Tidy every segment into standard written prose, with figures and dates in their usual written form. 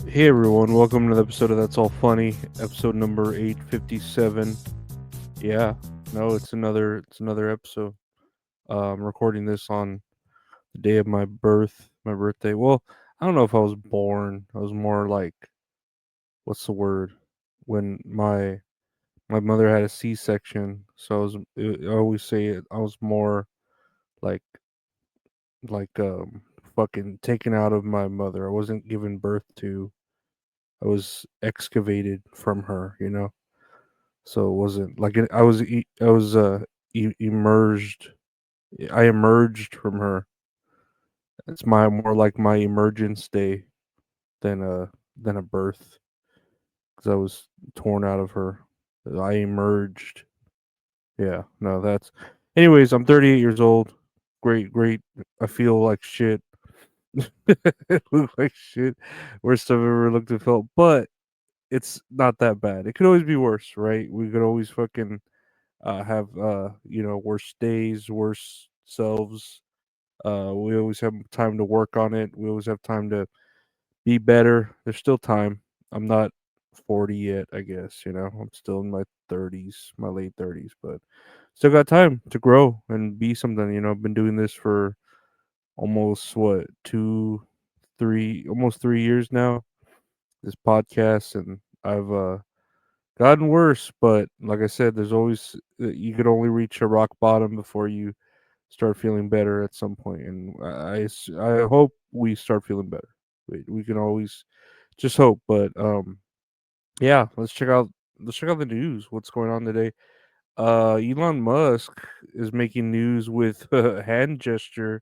Hey everyone, welcome to the episode of That's All Funny, episode number 857. Yeah, no, it's another episode. I'm recording this on the day of my birthday. Well, I don't know if I was born. I was more like, what's the word? When my mother had a C-section, so I always say it. I was more like like fucking taken out of my mother. I wasn't given birth to. I was excavated from her. So it wasn't like emerged. I emerged from her. It's my more like my emergence day than a birth because I was torn out of her. I emerged. Yeah, no, that's. Anyways, I'm 38 years old. Great, great. I feel like shit. Look like shit. Worst I've ever looked and felt, but it's not that bad. It could always be worse, right? We could always fucking have worse days, worse selves. We always have time to work on it. We always have time to be better. There's still time. I'm not 40 yet, I guess. I'm still in my 30s, my late 30s, but still got time to grow and be something. I've been doing this for almost what almost 3 years now. This podcast, and I've gotten worse, but like I said, there's always you could only reach a rock bottom before you start feeling better at some point, and I hope we start feeling better. We can always just hope, but yeah, let's check out the news. What's going on today? Elon Musk is making news with a hand gesture.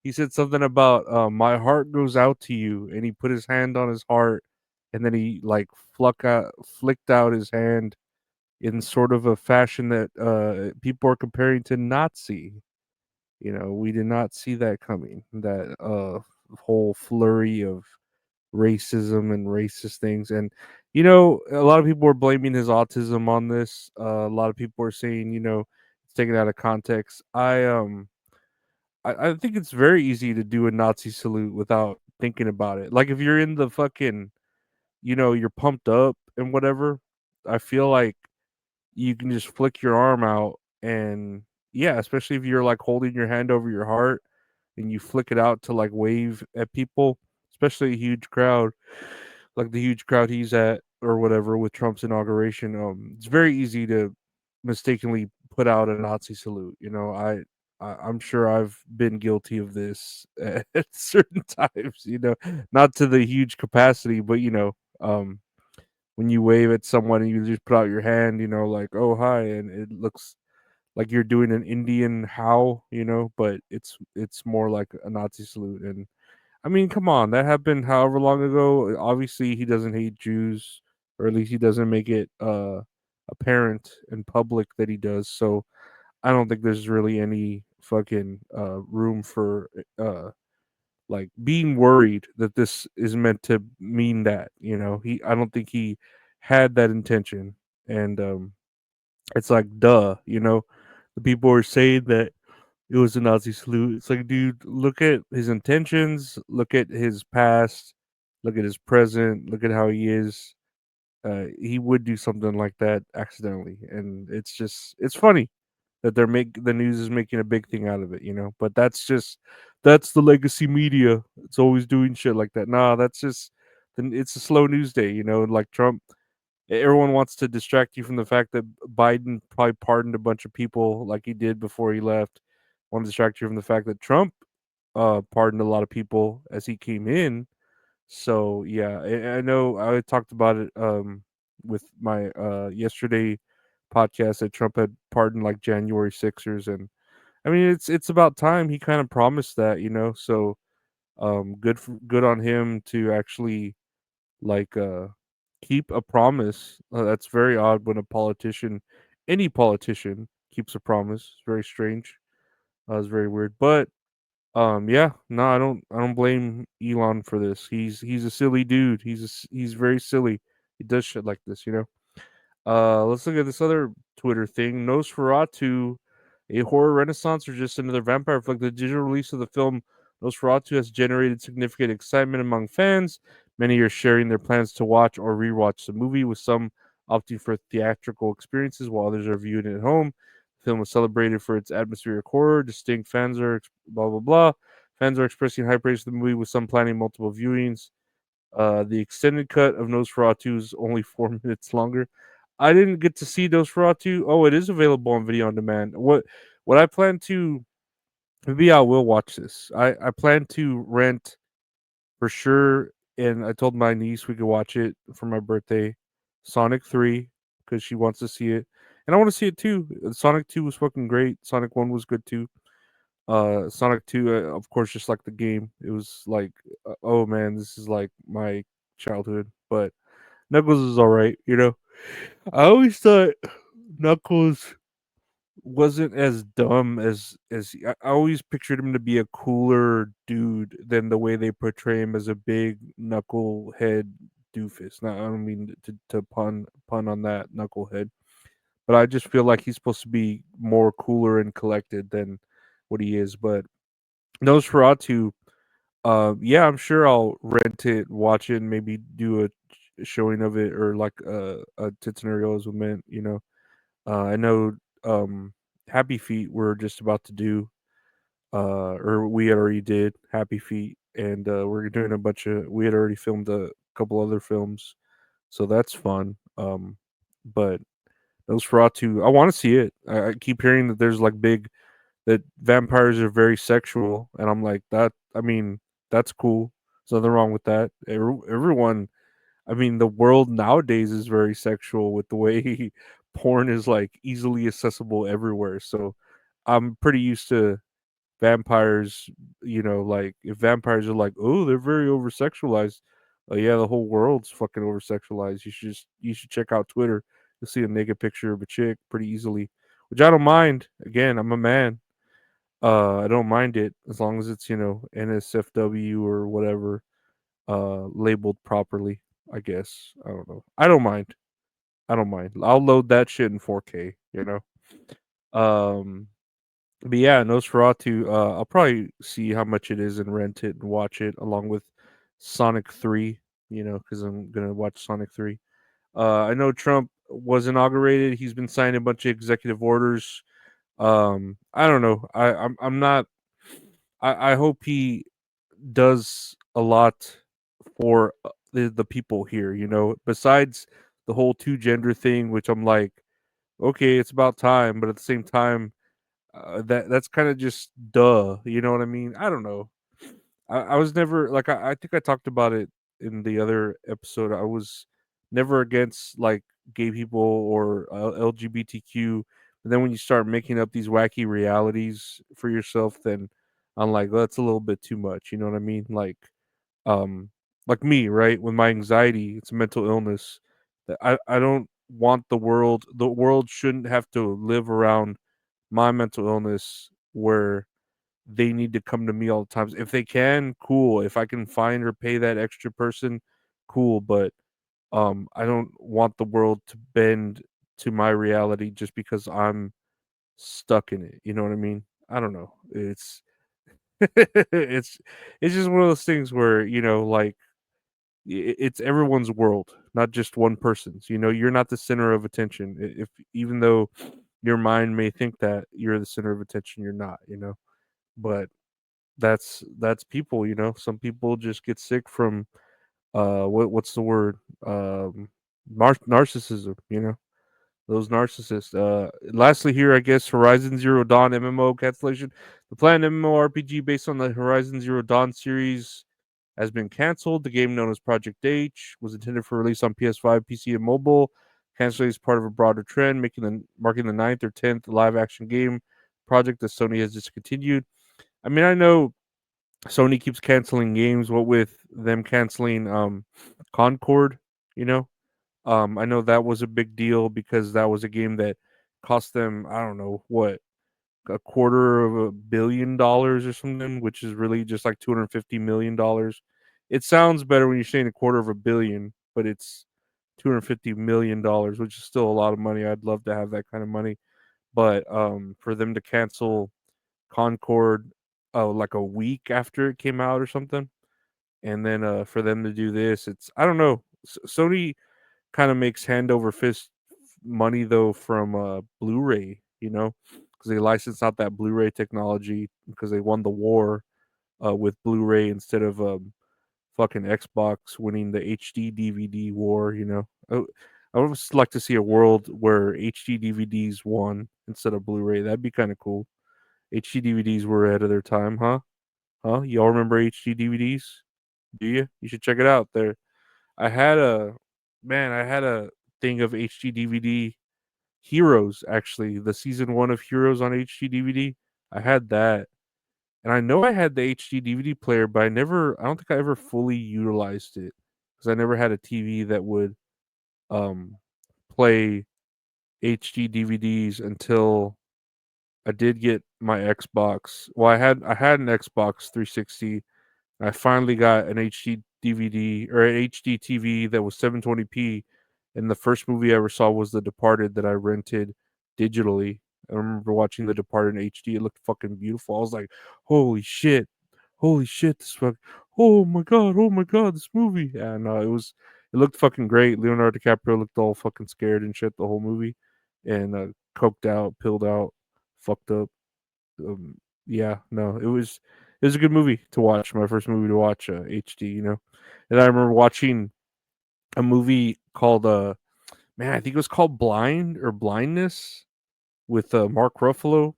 He said something about my heart goes out to you, and he put his hand on his heart, and then he like flicked out his hand in sort of a fashion that people are comparing to Nazi. We did not see that coming. That whole flurry of racism and racist things, and a lot of people are blaming his autism on this. A lot of people are saying it's taken out of context. I think it's very easy to do a Nazi salute without thinking about it. Like if you're in the fucking, you're pumped up and whatever. I feel like you can just flick your arm out, and yeah, especially if you're like holding your hand over your heart and you flick it out to like wave at people, especially a huge crowd like the huge crowd he's at or whatever with Trump's inauguration. It's very easy to mistakenly put out a Nazi salute. I'm sure I've been guilty of this at certain times. Not to the huge capacity, but when you wave at someone and you just put out your hand, like oh hi, and it looks like you're doing an Indian how, but it's more like a Nazi salute. And I mean, come on, that happened however long ago. Obviously, he doesn't hate Jews, or at least he doesn't make it apparent in public that he does. So I don't think there's really any fucking room for like being worried that this is meant to mean that. I don't think he had that intention, and it's like duh. The people are saying that it was a Nazi salute. It's like, dude, look at his intentions, look at his past, look at his present, look at how he is. He would do something like that accidentally, and it's funny that the news is making a big thing out of it, But that's the legacy media. It's always doing shit like that. Nah, that's just then it's a slow news day, Like Trump, everyone wants to distract you from the fact that Biden probably pardoned a bunch of people like he did before he left. Want to distract you from the fact that Trump pardoned a lot of people as he came in. So yeah, I know I talked about it with my yesterday podcast that Trump had pardoned like January Sixers, and I mean it's about time he kind of promised that. So good on him to actually like keep a promise. That's very odd when a politician, any politician, keeps a promise. It's very strange. It's very weird. But yeah, no, I don't blame Elon for this. He's a silly dude. He's very silly. He does shit like this. Let's look at this other Twitter thing. Nosferatu, a horror renaissance or just another vampire flick. The digital release of the film Nosferatu has generated significant excitement among fans. Many are sharing their plans to watch or rewatch the movie, with some opting for theatrical experiences while others are viewing it at home. The film was celebrated for its atmospheric horror. Distinct fans are blah blah blah. Fans are expressing high praise for the movie, with some planning multiple viewings. The extended cut of Nosferatu is only 4 minutes longer. I didn't get to see Nosferatu. Oh, it is available on video on demand. What I plan to, maybe I will watch this. I plan to rent for sure, and I told my niece we could watch it for my birthday. Sonic 3, because she wants to see it, and I want to see it too. Sonic 2 was fucking great. Sonic 1 was good too. Sonic 2, of course, just like the game, it was like, oh man, this is like my childhood. But Knuckles is all right, you know. I always thought Knuckles wasn't as dumb as I always pictured him to be a cooler dude than the way they portray him as a big knucklehead doofus. Now I don't mean to pun on that, knucklehead, but I just feel like he's supposed to be more cooler and collected than what he is. But Nosferatu, yeah, I'm sure I'll rent it, watch it, and maybe do a showing of it, or like a tits and areolas with mint, you know. I know Happy Feet we're just about to do, or we had already did Happy Feet, and we're doing a bunch of. We had already filmed a couple other films, so that's fun. But Nosferatu, I want to see it. I keep hearing that there's like big that vampires are very sexual, and I'm like that. I mean, that's cool. There's nothing wrong with that. Everyone, I mean, the world nowadays is very sexual with the way porn is like easily accessible everywhere. So I'm pretty used to vampires, you know, like if vampires are like, oh, they're very over sexualized. Yeah, the whole world's fucking over sexualized. You should check out Twitter. You'll see a naked picture of a chick pretty easily, which I don't mind. Again, I'm a man. I don't mind it as long as it's, you know, NSFW or whatever, labeled properly, I guess. I don't know. I don't mind. I don't mind. I'll load that shit in 4K, you know. Um but yeah, Nosferatu, I'll probably see how much it is and rent it and watch it along with Sonic 3, you know, cuz I'm going to watch Sonic 3. I know Trump was inaugurated. He's been signing a bunch of executive orders. I don't know. I'm not, I hope he does a lot for the people here, you know, besides the whole two gender thing, which I'm like, okay, it's about time, but at the same time, that's kind of just duh, you know what I mean? I don't know. I was never like, I think I talked about it in the other episode. I was never against like gay people or LGBTQ. And then when you start making up these wacky realities for yourself, then I'm like, well, that's a little bit too much. You know what I mean? Um, like me, right? With my anxiety, it's a mental illness. That I don't want the world. The world shouldn't have to live around my mental illness where they need to come to me all the times. If they can, cool. If I can find or pay that extra person, cool. But I don't want the world to bend to my reality just because I'm stuck in it. You know what I mean? I don't know. It's it's it's just one of those things where, you know, like it's everyone's world, not just one person's. You know, you're not the center of attention. If even though your mind may think that you're the center of attention, you're not. You know, but that's people, you know. Some people just get sick from what's the word? Narcissism, you know. Those narcissists. Lastly here, I guess Horizon Zero Dawn MMO cancellation. The planned MMORPG based on the Horizon Zero Dawn series has been canceled. The game, known as Project H, was intended for release on PS5, PC, and mobile. Cancellation is part of a broader trend, marking the ninth or 10th live action game project that Sony has discontinued. I mean, I know Sony keeps canceling games. What with them canceling Concord, you know, I know that was a big deal because that was a game that cost them, I don't know what, $250 million or something, which is really just like $250 million. It sounds better when you're saying a quarter of a billion, but it's $250 million, which is still a lot of money. I'd love to have that kind of money, but for them to cancel Concord, like a week after it came out or something. And then for them to do this, it's I don't know. Sony kind of makes hand over fist money though from Blu-ray, because they licensed out that Blu-ray technology because they won the war with Blu-ray instead of fucking Xbox winning the HD DVD war. I would just like to see a world where HD DVDs won instead of Blu-ray. That'd be kind of cool. HD DVDs were ahead of their time, huh? Huh? Y'all remember HD DVDs? Do you? You should check it out. I had a I had a thing of HD DVD Heroes, actually, the season 1 of Heroes on HD DVD. I had that. And I know I had the HD DVD player, but I don't think I ever fully utilized it because I never had a TV that would um play HD DVDs until I did get my Xbox. Well, I had an Xbox 360. I finally got an HD DVD or an HD TV that was 720p, and the first movie I ever saw was The Departed that I rented digitally. I remember watching The Departed in HD. It looked fucking beautiful. I was like, holy shit, oh my god, this movie." And it looked fucking great. Leonardo DiCaprio looked all fucking scared and shit the whole movie, and coked out, pilled out, fucked up. um, yeah, no, it was a good movie to watch. My first movie to watch HD. And I remember watching a movie called I think it was called Blindness with Mark Ruffalo,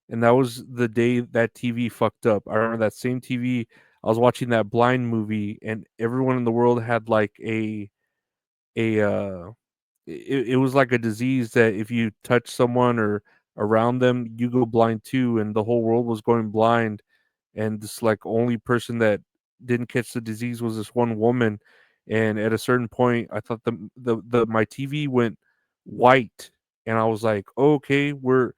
and that was the day that TV fucked up. I remember that same TV. I was watching that Blind movie, and everyone in the world had like a it was like a disease that if you touch someone or around them, you go blind too, and the whole world was going blind. And this like only person that didn't catch the disease was this one woman. And at a certain point, I thought the my TV went white, and I was like, okay, we're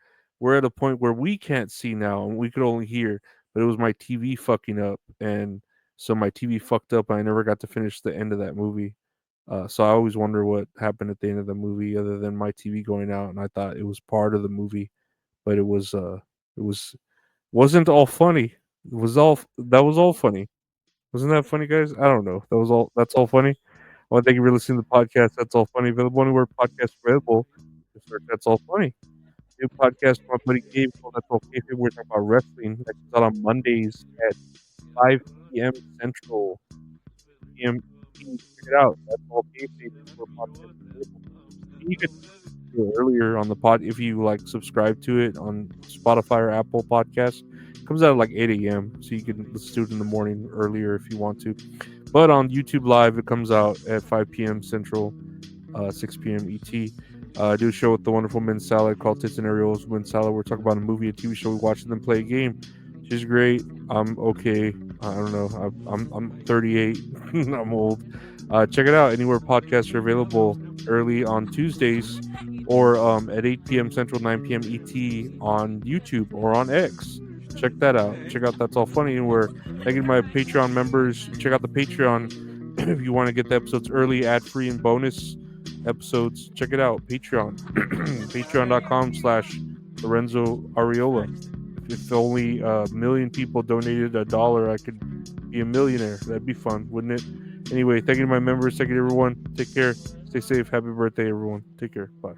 at a point where we can't see now, and we could only hear. But it was my TV fucking up, and so my TV fucked up, and I never got to finish the end of that movie. So I always wonder what happened at the end of the movie, other than my TV going out, and I thought it was part of the movie, but it wasn't all funny. It was all that was all funny. Wasn't that funny, guys? I don't know. That's all funny. I want to thank you for listening to the podcast. That's all funny. Available anywhere podcasts are available. Just search That's All Funny. New podcast from my buddy Gabe called That's All Kayfabe. We're talking about wrestling. That comes out on Mondays at 5 p.m. Central, p.m. Check it out. That's All Kayfabe. Anywhere podcasts are available. You can earlier on the pod if you like subscribe to it on Spotify or Apple Podcasts. It comes out at like 8 a.m. so you can listen to it in the morning earlier if you want to. But on YouTube Live, it comes out at 5 p.m. Central, 6 p.m. ET. I do a show with the wonderful Men's Salad called Tits and Ariel's Men's Salad. We're talking about a movie, a TV show. We watch them play a game. She's great. I'm okay. I don't know. I'm 38. I'm old. Check it out anywhere podcasts are available early on Tuesdays or at 8 p.m. Central, 9 p.m. ET on YouTube or on X. Check that out. Check out That's All Funny. And we're thanking my Patreon members. Check out the Patreon if you want to get the episodes early, ad free, and bonus episodes. Check it out. Patreon. Patreon.com/Lorenzo Ariola. If only a million people donated $1, I could be a millionaire. That'd be fun, wouldn't it? Anyway, thank you to my members. Thank you to everyone. Take care. Stay safe. Happy birthday, everyone. Take care. Bye.